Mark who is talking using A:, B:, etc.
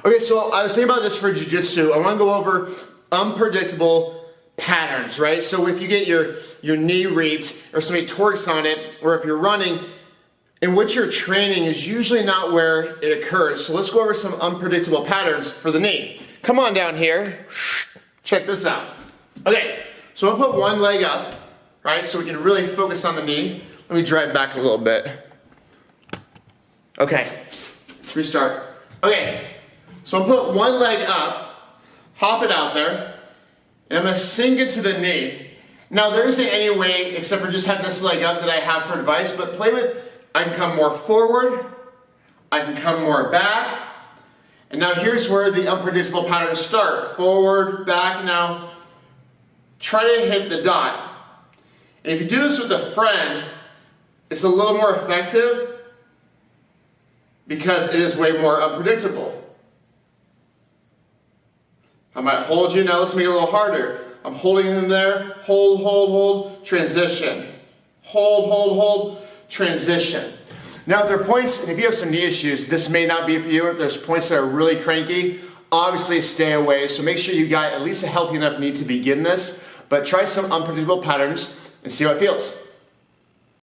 A: Okay, so I was thinking about this for jiu-jitsu. I want to go over unpredictable patterns, right? So if you get your knee reaped or somebody torques on it, or if you're running, and what you're training is usually not where it occurs. So let's go over some unpredictable patterns for the knee. Come on down here. Check this out. Okay, so I'm gonna put one leg up, right? So we can really focus on the knee. Let me drive back a little bit. Okay, restart. Okay, so I'm gonna put one leg up, hop it out there, and I'm gonna sink it to the knee. Now there isn't any way, except for just having this leg up, that I have for advice, but play with, I can come more forward, I can come more back, and now here's where the unpredictable patterns start. Forward, back. Now try to hit the dot. And if you do this with a friend, it's a little more effective because it is way more unpredictable. I might hold you. Now let's make it a little harder. I'm holding him there. Hold, hold, hold. Transition. Hold, hold, hold. Transition. Now there are points, and if you have some knee issues, this may not be for you. If there's points that are really cranky, obviously stay away. So make sure you got at least a healthy enough knee to begin this, but try some unpredictable patterns and see how it feels.